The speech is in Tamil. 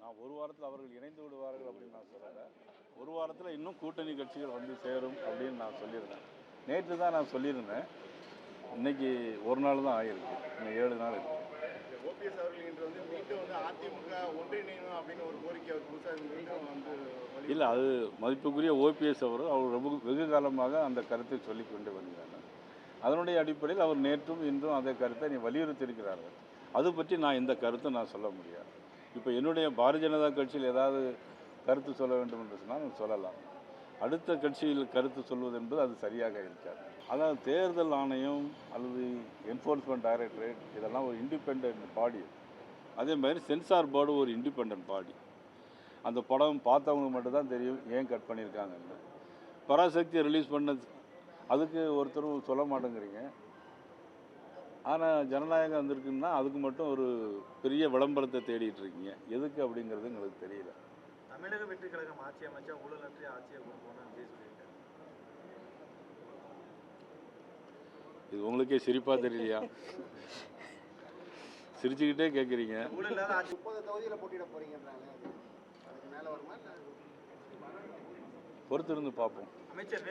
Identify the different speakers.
Speaker 1: நான் ஒரு வாரத்தில் அவர்கள் இணைந்து விடுவார்கள் அப்படின்னு நான் சொல்லலை. ஒரு வாரத்தில் இன்னும் கூட்டணி கட்சிகள் வந்து சேரும் அப்படின்னு நான் சொல்லியிருந்தேன். நேற்று தான் நான் சொல்லியிருந்தேன். இன்னைக்கு ஒரு நாள் தான் ஆகிருக்கு, இன்னும் 7 நாள் இருக்குது.
Speaker 2: ஓபிஎஸ் அவர்கள் இன்று வந்து மீண்டும் வந்து அதிமுக ஒன்றிணையணும் அப்படின்னு ஒரு கோரிக்கை அவர் புதுசாக மீண்டும் வந்து
Speaker 1: இல்லை, அது மதிப்புக்குரிய ஓபிஎஸ் அவர் ரொம்ப வெகு காலமாக அந்த கருத்தை சொல்லி கொண்டு வருகிறார். அதனுடைய அடிப்படையில் அவர் நேற்றும் இன்றும் அதே கருத்தை வலியுறுத்தி இருக்கிறார்கள். அது பற்றி நான் இந்த கருத்தை நான் சொல்ல முடியாது. இப்போ என்னுடைய பாரதிய ஜனதா கட்சியில் ஏதாவது கருத்து சொல்ல வேண்டும் என்று சொன்னால் நான் சொல்லலாம். அடுத்த கட்சியில் கருத்து சொல்வது என்பது அது சரியாக இருக்காது. அதாவது தேர்தல் ஆணையம் அல்லது என்ஃபோர்ஸ்மெண்ட் டைரக்டரேட் இதெல்லாம் ஒரு இண்டிபெண்ட் பாடி. அதே மாதிரி சென்சார் போர்டு ஒரு இண்டிபெண்ட் பாடி. அந்த படம் பார்த்தவங்களுக்கு மட்டும்தான் தெரியும் ஏன் கட் பண்ணியிருக்காங்கன்னு. பராசக்தியை ரிலீஸ் பண்ண அதுக்கு ஒருத்தரும் சொல்ல மாட்டேங்கிறீங்க. ஆனால் ஜனநாயகம் வந்திருக்குன்னா அதுக்கு மட்டும் ஒரு பெரிய விளம்பரத்தை தேடிட்டு இருக்கீங்க. எதுக்கு அப்படிங்கிறது எங்களுக்கு தெரியல.
Speaker 2: தமிழக வெற்றி கழகம் ஆட்சி அமைச்சா ஊழலற்ற ஆட்சியை கொடுப்போம்னு விஜய் சொல்லியிருக்காரு.
Speaker 1: இது உங்களுக்கே சிரிப்பா தெரியலையா? சிரிச்சுக்கிட்டே கேட்குறீங்க.
Speaker 2: ஊழல் இல்லாத ஆட்சி 30 தொகுதியில் போட்டியிட போறீங்கன்றாங்க. அதுக்கு மேலே வருமா?
Speaker 1: பொறுத்திருந்து பார்ப்போம்.
Speaker 2: அமைச்சர்